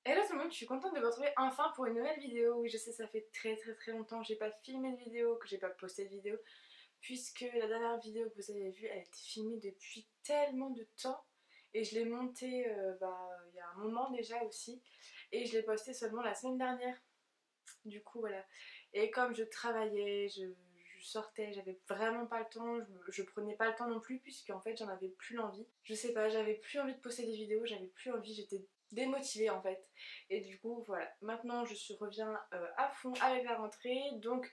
Hello tout le monde, je suis contente de vous retrouver enfin pour une nouvelle vidéo. Oui, je sais, ça fait très longtemps que j'ai pas filmé de vidéo, que j'ai pas posté de vidéo, puisque la dernière vidéo que vous avez vue, elle a été filmée depuis tellement de temps et je l'ai montée il y a un moment déjà aussi et je l'ai postée seulement la semaine dernière. Du coup, voilà. Et comme je travaillais, je sortais, j'avais vraiment pas le temps, je prenais pas le temps non plus, puisque en fait j'en avais plus l'envie. Je sais pas, j'avais plus envie de poster des vidéos, j'avais plus envie, j'étais démotivée en fait. Et du coup, voilà. Maintenant, reviens à fond avec la rentrée. Donc,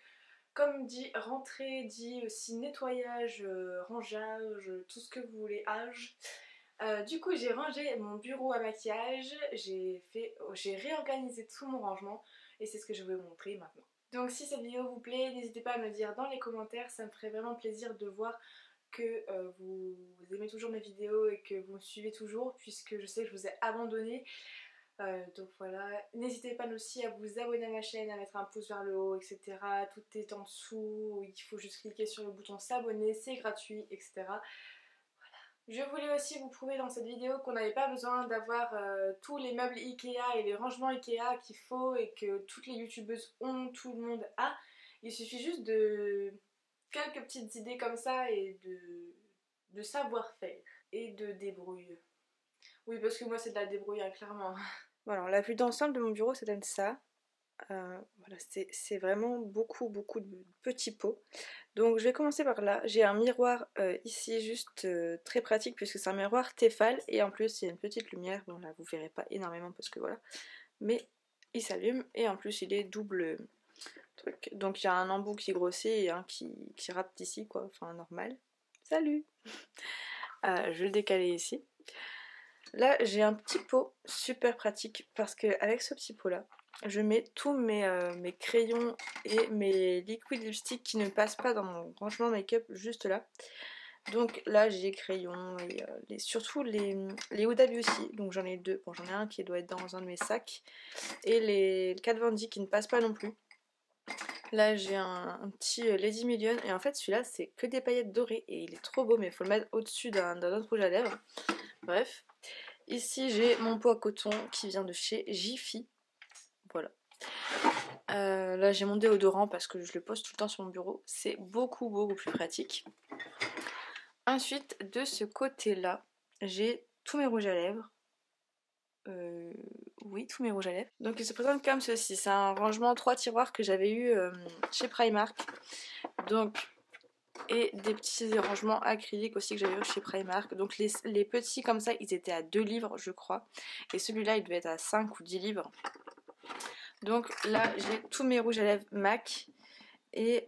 comme dit rentrée, dit aussi nettoyage, rangeage, tout ce que vous voulez, âge. Du coup, j'ai rangé mon bureau à maquillage, j'ai réorganisé tout mon rangement et c'est ce que je vais vous montrer maintenant. Donc si cette vidéo vous plaît, n'hésitez pas à me le dire dans les commentaires, ça me ferait vraiment plaisir de voir que vous aimez toujours mes vidéos et que vous me suivez toujours, puisque je sais que je vous ai abandonné. Donc voilà, n'hésitez pas aussi à vous abonner à ma chaîne, à mettre un pouce vers le haut, etc. Tout est en dessous, il faut juste cliquer sur le bouton s'abonner, c'est gratuit, etc. Je voulais aussi vous prouver dans cette vidéo qu'on n'avait pas besoin d'avoir tous les meubles Ikea et les rangements Ikea qu'il faut et que toutes les youtubeuses ont, tout le monde a. Il suffit juste de quelques petites idées comme ça et de savoir-faire et de débrouille. Oui, parce que moi c'est de la débrouille, hein, clairement. Voilà, la vue d'ensemble de mon bureau, ça donne ça. Voilà, c'est vraiment beaucoup de petits pots. Donc je vais commencer par là. J'ai un miroir ici juste très pratique puisque c'est un miroir Tefal et en plus il y a une petite lumière. Bon là vous verrez pas énormément parce que voilà. Mais il s'allume et en plus il est double truc. Donc il y a un embout qui grossit et un qui rate ici quoi. Enfin normal. Salut. Je vais le décaler ici. Là j'ai un petit pot super pratique parce que avec ce petit pot là je mets tous mes crayons et mes liquid lipstick qui ne passent pas dans mon rangement make-up juste là. Donc là j'ai crayons et surtout les Huda Beauty, donc j'en ai deux. Bon j'en ai un qui doit être dans un de mes sacs et les Kat Von D qui ne passent pas non plus. Là j'ai un petit Lady Million et en fait celui-là c'est que des paillettes dorées et il est trop beau mais il faut le mettre au-dessus d'un autre rouge à lèvres. Bref. Ici j'ai mon pot à coton qui vient de chez Jiffy. Voilà. Là j'ai mon déodorant parce que je le pose tout le temps sur mon bureau. C'est beaucoup plus pratique. Ensuite de ce côté là j'ai tous mes rouges à lèvres. Oui, tous mes rouges à lèvres. Donc il se présente comme ceci. C'est un rangement 3 tiroirs que j'avais eu chez Primark. Donc, et des petits rangements acryliques aussi que j'avais eu chez Primark. Donc les petits comme ça, ils étaient à 2 livres je crois. Et celui-là il devait être à 5 ou 10 livres. Donc là j'ai tous mes rouges à lèvres MAC. Et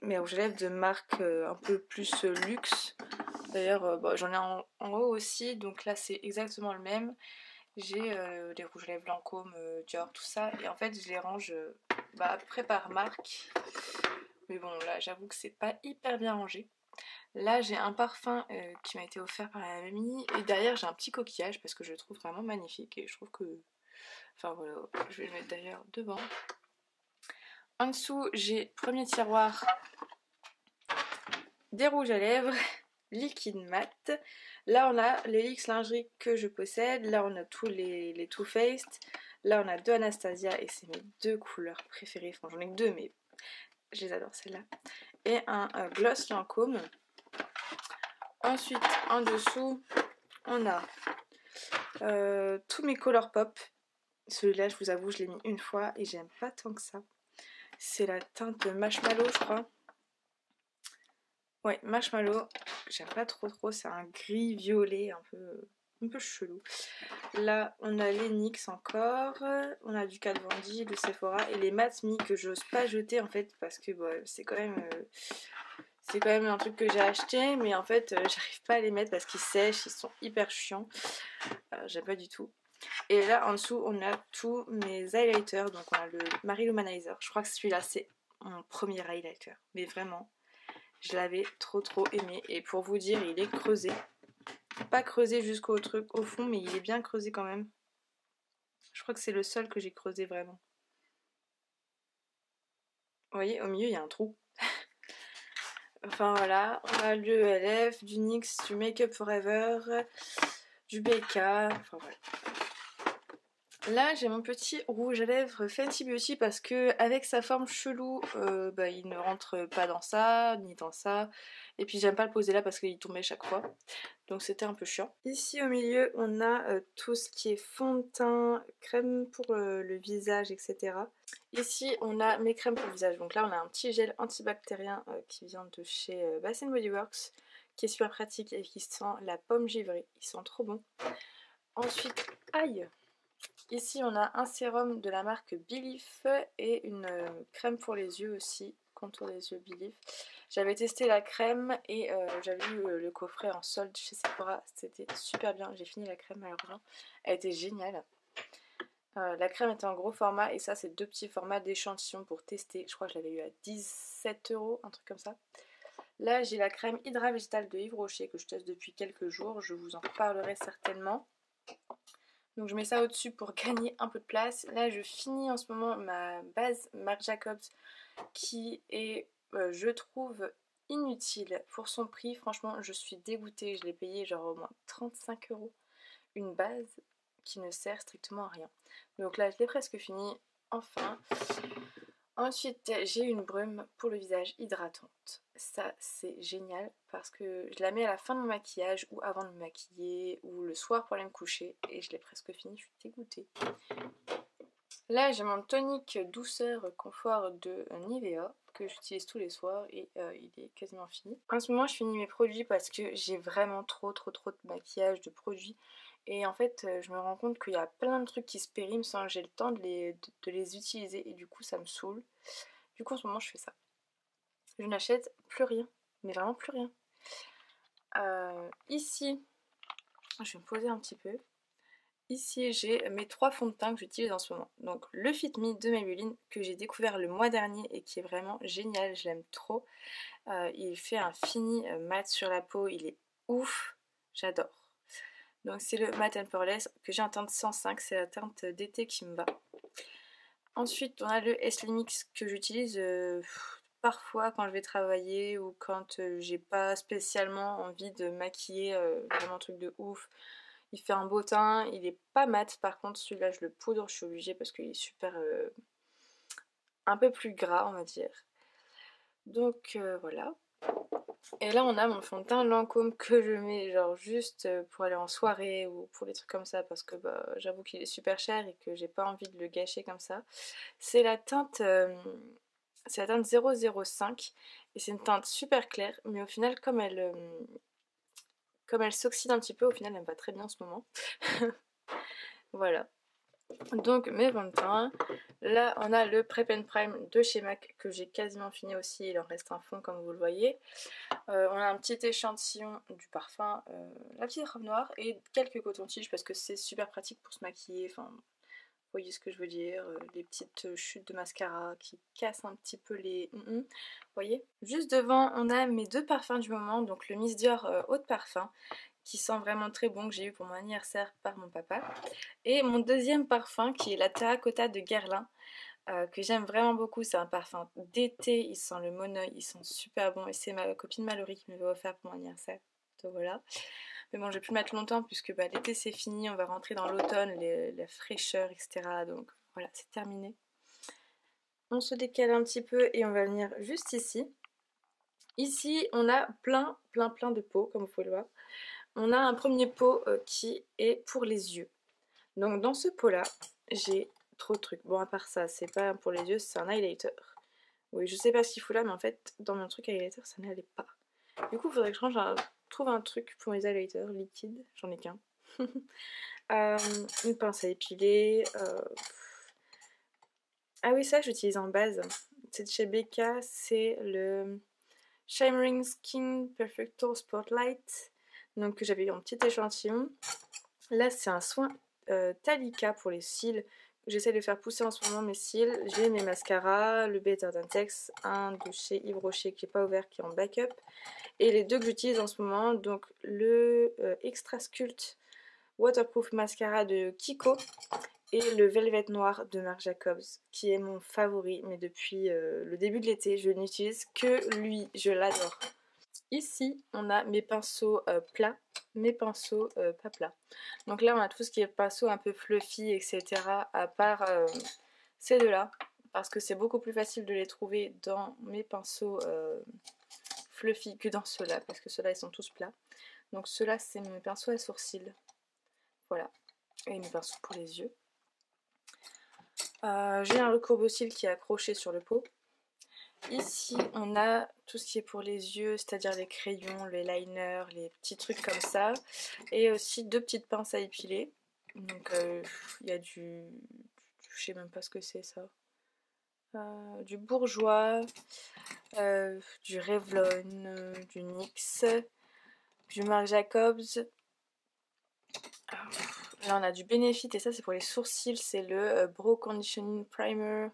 mes rouges à lèvres de marque un peu plus luxe. D'ailleurs bon, j'en ai en haut aussi. Donc là c'est exactement le même. J'ai les rouges à lèvres Lancôme, Dior, tout ça. Et en fait, je les range à peu près par marque. Mais bon, là, j'avoue que c'est pas hyper bien rangé. Là, j'ai un parfum qui m'a été offert par la mamie. Et derrière, j'ai un petit coquillage parce que je le trouve vraiment magnifique. Et je trouve que... Enfin voilà, je vais le mettre d'ailleurs devant. En dessous, j'ai premier tiroir des rouges à lèvres. Liquide mat. Là on a les LYX lingerie que je possède. Là on a tous les Too Faced. Là on a deux Anastasia et c'est mes deux couleurs préférées. Enfin j'en ai que deux mais je les adore celles-là. Et un gloss Lancôme. Ensuite en dessous on a tous mes Color Pop. Celui-là je vous avoue je l'ai mis une fois et j'aime pas tant que ça. C'est la teinte Marshmallow je crois. Ouais, Marshmallow, j'aime pas trop, c'est un gris violet un peu chelou. Là, on a les NYX encore, on a du Kat Von D, de Sephora et les Matte Me que j'ose pas jeter en fait parce que bon, c'est quand même un truc que j'ai acheté mais en fait j'arrive pas à les mettre parce qu'ils sèchent, ils sont hyper chiants. J'aime pas du tout. Et là en dessous on a tous mes highlighters, donc on a le Marie Lumanizer, je crois que celui-là c'est mon premier highlighter, mais vraiment. Je l'avais trop aimé et pour vous dire il est creusé. Pas creusé jusqu'au truc au fond mais il est bien creusé quand même. Je crois que c'est le seul que j'ai creusé vraiment. Vous voyez au milieu il y a un trou. Enfin voilà, on a le LF, du NYX, du Make Up Forever, du BK, enfin voilà. Là j'ai mon petit rouge à lèvres Fenty Beauty parce que avec sa forme chelou, il ne rentre pas dans ça, ni dans ça. Et puis j'aime pas le poser là parce qu'il tombait chaque fois. Donc c'était un peu chiant. Ici au milieu on a tout ce qui est fond de teint, crème pour le visage, etc. Ici on a mes crèmes pour le visage. Donc là on a un petit gel antibactérien qui vient de chez Bath Body Works, qui est super pratique et qui sent la pomme givrée. Il sent trop bon. Ensuite, aïe! Ici on a un sérum de la marque Belief et une crème pour les yeux aussi, contour des yeux Belief. J'avais testé la crème et j'avais eu le coffret en solde chez Sephora, c'était super bien. J'ai fini la crème malheureusement, elle était géniale. La crème était en gros format et ça c'est 2 petits formats d'échantillons pour tester. Je crois que je l'avais eu à 17 €, un truc comme ça. Là j'ai la crème Hydra Végétale de Yves Rocher que je teste depuis quelques jours, je vous en reparlerai certainement. Donc je mets ça au-dessus pour gagner un peu de place. Là je finis en ce moment ma base Marc Jacobs qui est, je trouve, inutile pour son prix. Franchement je suis dégoûtée, je l'ai payé genre au moins 35 €. Une base qui ne sert strictement à rien. Donc là je l'ai presque fini, enfin. Ensuite j'ai une brume pour le visage hydratante. Ça c'est génial parce que je la mets à la fin de mon maquillage ou avant de me maquiller ou le soir pour aller me coucher et je l'ai presque fini, je suis dégoûtée. Là j'ai mon tonique douceur confort de Nivea que j'utilise tous les soirs et il est quasiment fini. En ce moment je finis mes produits parce que j'ai vraiment trop de maquillage, de produits. Et en fait je me rends compte qu'il y a plein de trucs qui se périment sans que j'ai le temps de les utiliser et du coup ça me saoule. Du coup en ce moment je fais ça. Je n'achète plus rien, mais vraiment plus rien. Ici, je vais me poser un petit peu. Ici j'ai mes 3 fonds de teint que j'utilise en ce moment. Donc le Fit Me de Maybelline que j'ai découvert le mois dernier et qui est vraiment génial, je l'aime trop. Il fait un fini mat sur la peau, il est ouf, j'adore. Donc c'est le Matte and Poreless que j'ai en teinte 105, c'est la teinte d'été qui me va. Ensuite on a le S-Lime Mix que j'utilise parfois quand je vais travailler ou quand j'ai pas spécialement envie de maquiller vraiment un truc de ouf. Il fait un beau teint, il est pas mat par contre, celui-là je le poudre, je suis obligée parce qu'il est super un peu plus gras on va dire. Donc voilà. Et là on a mon fond de teint Lancôme que je mets genre juste pour aller en soirée ou pour des trucs comme ça parce que j'avoue qu'il est super cher et que j'ai pas envie de le gâcher comme ça. C'est la teinte 005 et c'est une teinte super claire mais au final comme elle s'oxyde un petit peu, au final elle me va très bien en ce moment. Voilà. Donc mes fonds de teint. Là on a le Prep and Prime de chez MAC que j'ai quasiment fini aussi, il en reste un fond comme vous le voyez. On a un petit échantillon du parfum, la petite robe noire et quelques cotons-tiges parce que c'est super pratique pour se maquiller, enfin vous voyez ce que je veux dire, les petites chutes de mascara qui cassent un petit peu les vous voyez. Juste devant on a mes 2 parfums du moment, donc le Miss Dior Eau de Parfum qui sent vraiment très bon que j'ai eu pour mon anniversaire par mon papa. Et mon deuxième parfum qui est la Terracotta de Guerlain que j'aime vraiment beaucoup, c'est un parfum d'été, il sent le monoeil, il sent super bon et c'est ma copine Mallory qui me l'a offert pour mon anniversaire. Donc voilà. Mais bon, je vais plus le mettre longtemps puisque l'été c'est fini, on va rentrer dans l'automne, la fraîcheur, etc. Donc voilà, c'est terminé. On se décale un petit peu et on va venir juste ici. Ici, on a plein de pots, comme vous pouvez le voir. On a un premier pot qui est pour les yeux. Donc dans ce pot là, j'ai trop de trucs. Bon à part ça, c'est pas pour les yeux, c'est un highlighter. Oui, je sais pas ce qu'il faut là, mais en fait, dans mon truc highlighter, ça n'allait pas. Du coup, il faudrait que je trouve un truc pour mes highlighters liquides. J'en ai qu'un. Une pince à épiler. Ah oui, ça, j'utilise en base. C'est de chez Becca, c'est le Shimmering Skin Perfector Spotlight. Donc j'avais eu un petit échantillon. Là, c'est un soin Talika pour les cils. J'essaie de faire pousser en ce moment mes cils. J'ai mes mascaras, le Better Than Sex, un de chez Yves Rocher qui n'est pas ouvert, qui est en backup. Et les deux que j'utilise en ce moment, donc le Extra Sculpt Waterproof Mascara de Kiko et le Velvet Noir de Marc Jacobs, qui est mon favori. Mais depuis le début de l'été, je n'utilise que lui. Je l'adore. Ici, on a mes pinceaux plats, mes pinceaux pas plats. Donc là, on a tout ce qui est pinceau un peu fluffy, etc. À part ces deux-là, parce que c'est beaucoup plus facile de les trouver dans mes pinceaux fluffy que dans ceux-là, parce que ceux-là, ils sont tous plats. Donc ceux-là, c'est mes pinceaux à sourcils. Voilà. Et mes pinceaux pour les yeux. J'ai un recourbe-cils qui est accroché sur le pot. Ici, on a tout ce qui est pour les yeux, c'est-à-dire les crayons, les liners, les petits trucs comme ça. Et aussi 2 petites pinces à épiler. Donc, il y a du... Je sais même pas ce que c'est ça. Du Bourjois, du Revlon, du NYX, du Marc Jacobs. Là, on a du Benefit et ça, c'est pour les sourcils. C'est le Brow Conditioning Primer.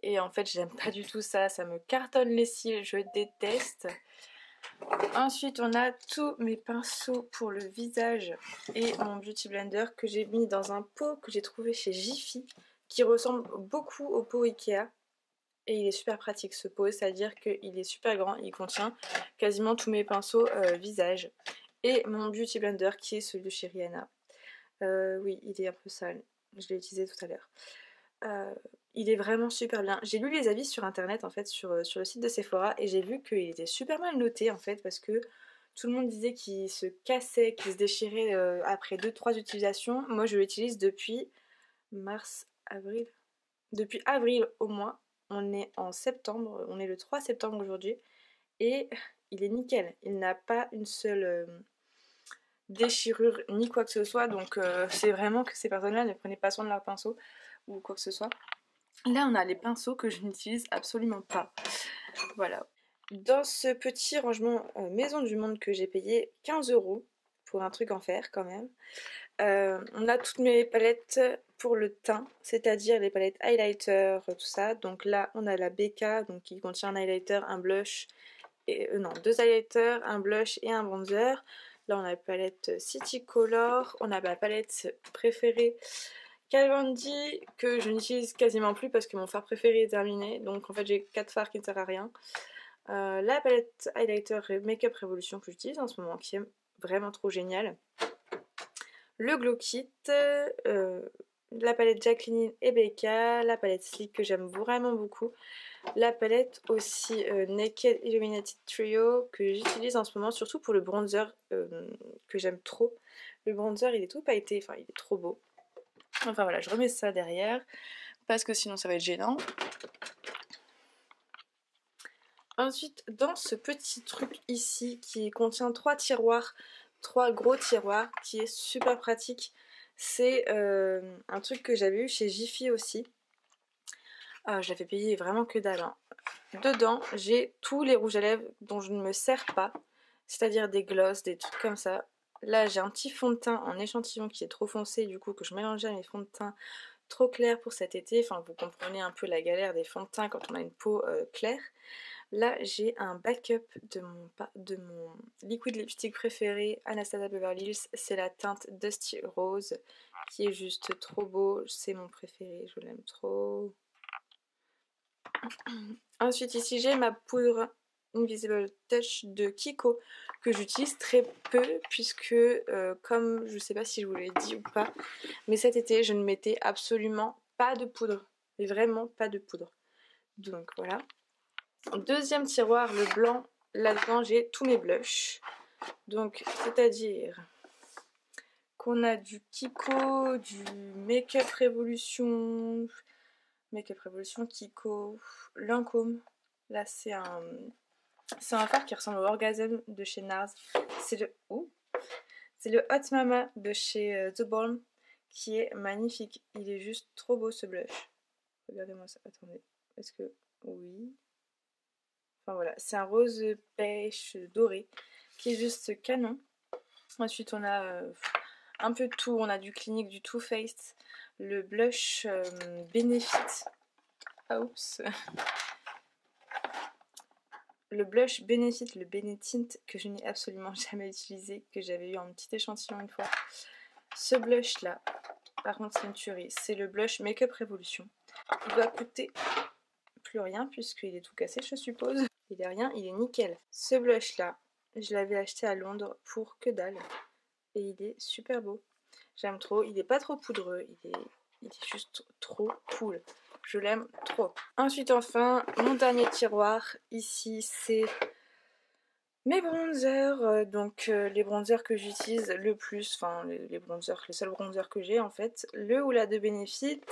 Et en fait, j'aime pas du tout ça. Ça me cartonne les cils. Je déteste. Ensuite, on a tous mes pinceaux pour le visage et mon Beauty Blender que j'ai mis dans un pot que j'ai trouvé chez Jiffy qui ressemble beaucoup au pot Ikea. Et il est super pratique ce pot, c'est-à-dire qu'il est super grand, il contient quasiment tous mes pinceaux visage. Et mon Beauty Blender qui est celui de chez Rihanna. Oui, il est un peu sale, je l'ai utilisé tout à l'heure. Il est vraiment super bien. J'ai lu les avis sur internet en fait, sur le site de Sephora, et j'ai vu qu'il était super mal noté en fait, parce que tout le monde disait qu'il se cassait, qu'il se déchirait après 2-3 utilisations. Moi je l'utilise depuis mars, avril. Depuis avril au moins. On est en septembre, on est le 3 septembre aujourd'hui, et il est nickel. Il n'a pas une seule déchirure ni quoi que ce soit, donc c'est vraiment que ces personnes-là ne prenaient pas soin de leur pinceau ou quoi que ce soit. Là, on a les pinceaux que je n'utilise absolument pas. Voilà. Dans ce petit rangement Maison du Monde que j'ai payé 15 € pour un truc en fer quand même, on a toutes mes palettes pour le teint, c'est-à-dire les palettes highlighter, tout ça. Donc là, on a la BK donc qui contient un highlighter, un blush, et non, 2 highlighters, un blush et un bronzer. Là, on a la palette City Color, on a ma palette préférée Kat Von D que je n'utilise quasiment plus parce que mon fard préféré est terminé. Donc en fait j'ai 4 fards qui ne servent à rien. La palette highlighter Makeup Revolution que j'utilise en ce moment qui est vraiment trop géniale. Le Glow Kit, la palette Jacqueline et Becca, la palette Sleek que j'aime vraiment beaucoup. La palette aussi Naked Illuminated Trio que j'utilise en ce moment surtout pour le bronzer que j'aime trop. Le bronzer il est tout pailleté, enfin il est trop beau. Enfin voilà, je remets ça derrière parce que sinon ça va être gênant. Ensuite, dans ce petit truc ici qui contient 3 tiroirs, 3 gros tiroirs, qui est super pratique, c'est un truc que j'avais eu chez Jiffy aussi. Je l'avais payé vraiment que dalle. Hein. Dedans, j'ai tous les rouges à lèvres dont je ne me sers pas, c'est-à-dire des glosses, des trucs comme ça. Là, j'ai un petit fond de teint en échantillon qui est trop foncé, du coup, que je mélangeais à mes fonds de teint trop clairs pour cet été. Enfin, vous comprenez un peu la galère des fonds de teint quand on a une peau claire. Là, j'ai un backup de mon liquid lipstick préféré, Anastasia Beverly Hills. C'est la teinte Dusty Rose, qui est juste trop beau. C'est mon préféré, je l'aime trop. Ensuite, ici, j'ai ma poudre Invisible Touch de Kiko, que j'utilise très peu, puisque, comme je sais pas si je vous l'ai dit ou pas, mais cet été, je ne mettais absolument pas de poudre. Mais vraiment pas de poudre. Donc voilà. Deuxième tiroir, le blanc, là-dedans j'ai tous mes blushs. Donc, c'est-à-dire qu'on a du Kiko, du Makeup Revolution, Kiko, Lancôme. Là, c'est un fard qui ressemble au Orgasm de chez NARS. C'est le Hot Mama de chez The Balm qui est magnifique. Il est juste trop beau ce blush. Regardez-moi ça. Attendez. Est-ce que... Oui... Enfin voilà, c'est un rose pêche doré qui est juste canon. Ensuite on a un peu de tout, on a du Clinique, du Too Faced, le blush Benefit. Ah oups. Le blush Benefit, le Benetint que je n'ai absolument jamais utilisé, que j'avais eu en petit échantillon une fois. Ce blush là, par contre c'est une tuerie, c'est le blush Makeup Revolution. Il doit coûter plus rien puisqu'il est tout cassé je suppose. il est rien, il est nickel. Ce blush là, je l'avais acheté à Londres pour que dalle. Et il est super beau. J'aime trop, il est pas trop poudreux, il est juste trop cool. Je l'aime trop. Ensuite enfin, mon dernier tiroir, ici c'est mes bronzers, les bronzers que j'utilise le plus, enfin les bronzers, les seuls bronzers que j'ai en fait. Le Hoola de Benefit,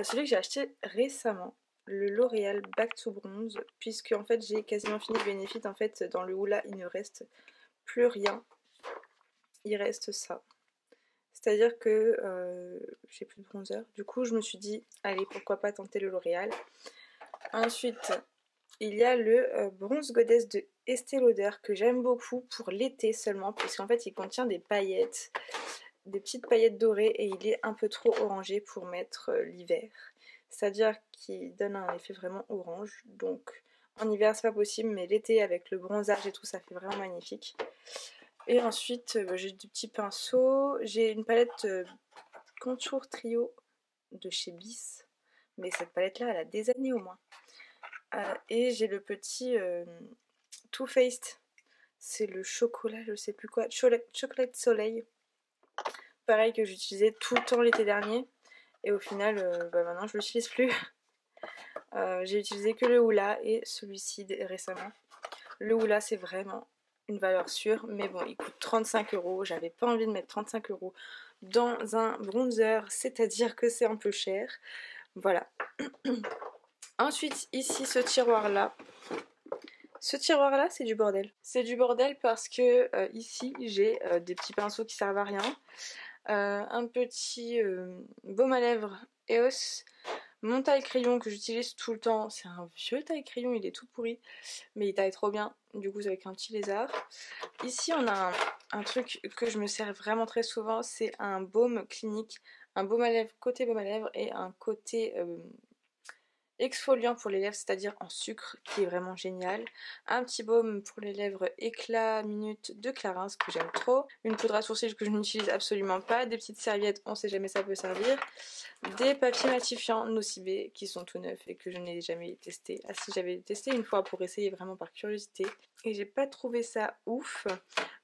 celui que j'ai acheté récemment, le L'Oréal Back to Bronze, puisque en fait j'ai quasiment fini le Benefit, en fait dans le Hoola il ne reste plus rien, il reste ça. C'est-à-dire que j'ai plus de bronzer, du coup je me suis dit allez pourquoi pas tenter le L'Oréal. Ensuite il y a le Bronze Goddess de Estée Lauder que j'aime beaucoup pour l'été seulement, puisqu'en fait il contient des paillettes, des petites paillettes dorées et il est un peu trop orangé pour mettre l'hiver. C'est-à-dire qu'il donne un effet vraiment orange, donc en hiver c'est pas possible, mais l'été avec le bronzage et tout ça fait vraiment magnifique. Et ensuite j'ai des petits pinceaux, j'ai une palette Contour Trio de chez Bis, mais cette palette là elle a des années au moins. Et j'ai le petit Too Faced, c'est le chocolat, je sais plus quoi, chocolate soleil. Pareil que j'utilisais tout le temps l'été dernier. Et au final, maintenant je l'utilise plus. J'ai utilisé que le Hoola et celui-ci récemment. Le Hoola c'est vraiment une valeur sûre, mais bon il coûte 35 €. J'avais pas envie de mettre 35 € dans un bronzer, c'est-à-dire que c'est un peu cher. Voilà. Ensuite ici ce tiroir là. Ce tiroir là c'est du bordel. C'est du bordel parce que ici j'ai des petits pinceaux qui servent à rien. Un petit baume à lèvres EOS. Mon taille-crayon que j'utilise tout le temps, c'est un vieux taille-crayon, il est tout pourri, mais il taille trop bien, du coup c'est avec un petit lézard. Ici on a un truc que je me sers vraiment très souvent, c'est un baume clinique, un baume à lèvres côté baume à lèvres et un côté exfoliant pour les lèvres, c'est-à-dire en sucre, qui est vraiment génial. Un petit baume pour les lèvres éclat minute de Clarins que j'aime trop. Une poudre à sourcils que je n'utilise absolument pas. Des petites serviettes, on sait jamais ça peut servir. Des papiers matifiants Nocibé qui sont tout neufs et que je n'ai jamais testé. Ah si, j'avais testé une fois pour essayer vraiment par curiosité et j'ai pas trouvé ça ouf.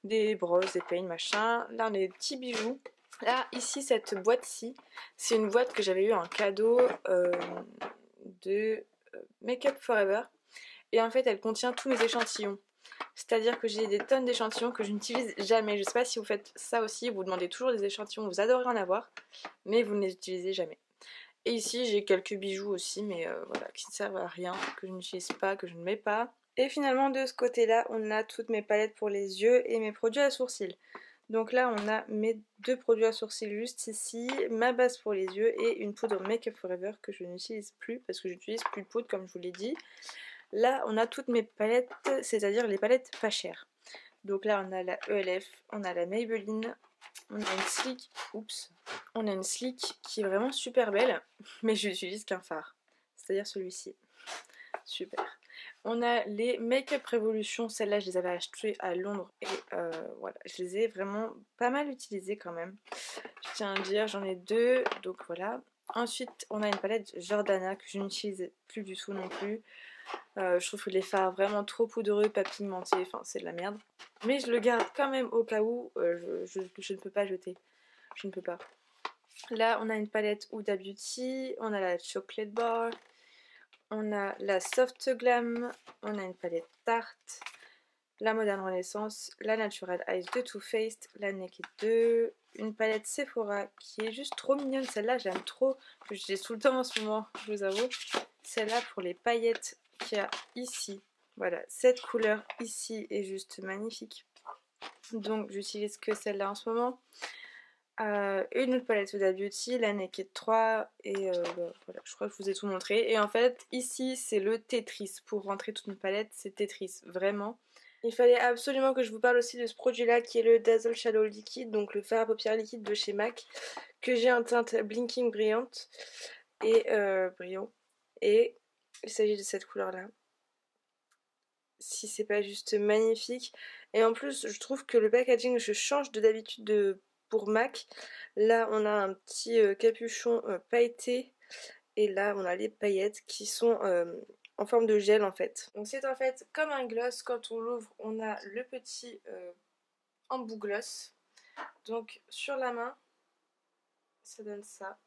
Des brosses, des peignes, machin. Là on a des petits bijoux. Là ici cette boîte-ci, c'est une boîte que j'avais eu en cadeau de Make Up Forever et en fait elle contient tous mes échantillons, c'est à dire que j'ai des tonnes d'échantillons que je n'utilise jamais. Je sais pas si vous faites ça aussi, vous demandez toujours des échantillons, vous adorez en avoir mais vous ne les utilisez jamais. Et ici j'ai quelques bijoux aussi mais voilà, qui ne servent à rien, que je n'utilise pas, que je ne mets pas. Et finalement de ce côté là on a toutes mes palettes pour les yeux et mes produits à sourcils. Donc là on a mes deux produits à sourcils juste ici, ma base pour les yeux et une poudre Make Up Forever que je n'utilise plus parce que j'utilise plus de poudre comme je vous l'ai dit. Là on a toutes mes palettes, c'est-à-dire les palettes pas chères. Donc là on a la ELF, on a la Maybelline, on a une Sleek, on a une Sleek qui est vraiment super belle mais je n'utilise qu'un fard, c'est-à-dire celui-ci. Super. On a les Make Up Revolution, celles-là je les avais achetées à Londres et voilà, je les ai vraiment pas mal utilisées quand même. Je tiens à dire, j'en ai deux, donc voilà. Ensuite on a une palette Jordana que je n'utilise plus du tout non plus. Je trouve que les fards vraiment trop poudreux, pas pigmentés, enfin c'est de la merde. Mais je le garde quand même au cas où, je ne peux pas jeter, je ne peux pas. Là on a une palette Huda Beauty, on a la Chocolate Bar. On a la Soft Glam, on a une palette Tarte, la Modern Renaissance, la Natural Eyes de Too Faced, la Naked 2, une palette Sephora qui est juste trop mignonne, celle-là j'aime trop, que j'utilise tout le temps en ce moment, je vous avoue. Celle-là pour les paillettes qu'il y a ici, voilà, cette couleur ici est juste magnifique. Donc j'utilise que celle-là en ce moment. Une autre palette Huda Beauty, la Naked 3 et voilà, je crois que je vous ai tout montré. Et en fait ici c'est le Tetris, pour rentrer toute une palette c'est Tetris, vraiment. Il fallait absolument que je vous parle aussi de ce produit là qui est le Dazzle Shadow Liquide, donc le fard à paupières liquide de chez MAC, que j'ai en teinte Blinking Brillante et brillant. Et il s'agit de cette couleur là. Si c'est pas juste magnifique. Et en plus je trouve que le packaging, je change de d'habitude pour MAC. Là on a un petit capuchon pailleté et là on a les paillettes qui sont en forme de gel en fait. Donc c'est en fait comme un gloss, quand on l'ouvre on a le petit embout gloss. Donc sur la main ça donne ça.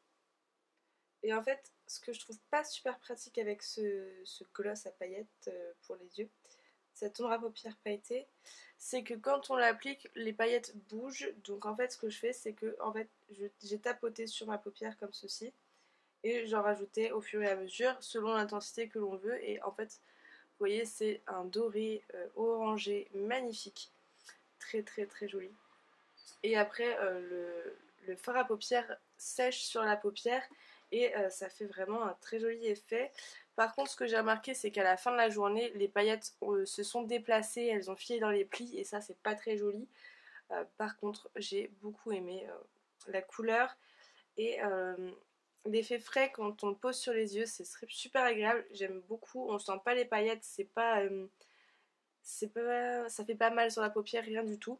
Et en fait ce que je trouve pas super pratique avec ce gloss à paillettes pour les yeux, cette ombre à paupières pailletée, c'est que quand on l'applique les paillettes bougent. Donc en fait ce que je fais c'est que en fait j'ai tapoté sur ma paupière comme ceci et j'en rajoutais au fur et à mesure selon l'intensité que l'on veut. Et en fait vous voyez c'est un doré orangé magnifique, très très très joli. Et après le fard à paupières sèche sur la paupière et ça fait vraiment un très joli effet. Par contre ce que j'ai remarqué c'est qu'à la fin de la journée les paillettes se sont déplacées, elles ont filé dans les plis et ça c'est pas très joli. Par contre j'ai beaucoup aimé la couleur et l'effet frais quand on le pose sur les yeux, c'est super agréable, j'aime beaucoup, on sent pas les paillettes, ça fait pas mal sur la paupière, rien du tout.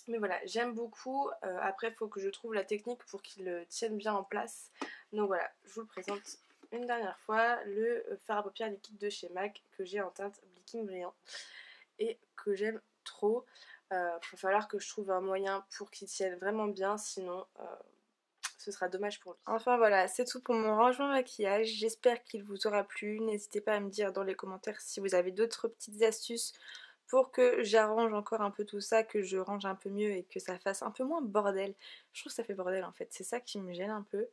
Mais voilà, j'aime beaucoup. Après, il faut que je trouve la technique pour qu'il tienne bien en place. Donc voilà, je vous le présente une dernière fois. Le fard à paupières liquide de chez MAC que j'ai en teinte Blinking Brillant et que j'aime trop. Il va falloir que je trouve un moyen pour qu'il tienne vraiment bien, sinon ce sera dommage pour lui. Enfin voilà, c'est tout pour mon rangement maquillage. J'espère qu'il vous aura plu. N'hésitez pas à me dire dans les commentaires si vous avez d'autres petites astuces pour que j'arrange encore un peu tout ça, que je range un peu mieux et que ça fasse un peu moins bordel. Je trouve que ça fait bordel en fait, c'est ça qui me gêne un peu.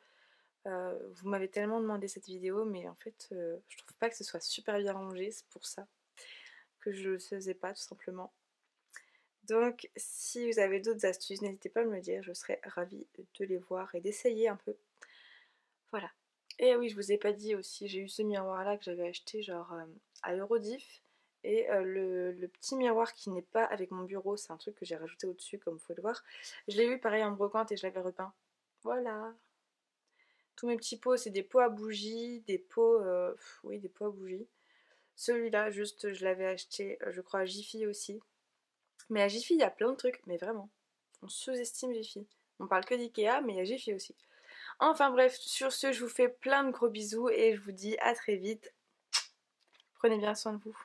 Vous m'avez tellement demandé cette vidéo, mais en fait je trouve pas que ce soit super bien rangé, c'est pour ça que je le faisais pas tout simplement. Donc si vous avez d'autres astuces, n'hésitez pas à me le dire, je serais ravie de les voir et d'essayer un peu. Voilà. Et oui, je vous ai pas dit aussi, j'ai eu ce miroir là que j'avais acheté genre à Eurodif. Et le petit miroir qui n'est pas avec mon bureau, c'est un truc que j'ai rajouté au-dessus comme vous pouvez le voir. Je l'ai eu pareil en brocante et je l'avais repeint. Voilà. Tous mes petits pots, c'est des pots à bougies, des pots, oui des pots à bougies. Celui-là, juste, je l'avais acheté, je crois à Jiffy aussi. Mais à Jiffy, il y a plein de trucs, mais vraiment. On sous-estime Jiffy. On parle que d'Ikea, mais il y a Jiffy aussi. Enfin bref, sur ce, je vous fais plein de gros bisous et je vous dis à très vite. Prenez bien soin de vous.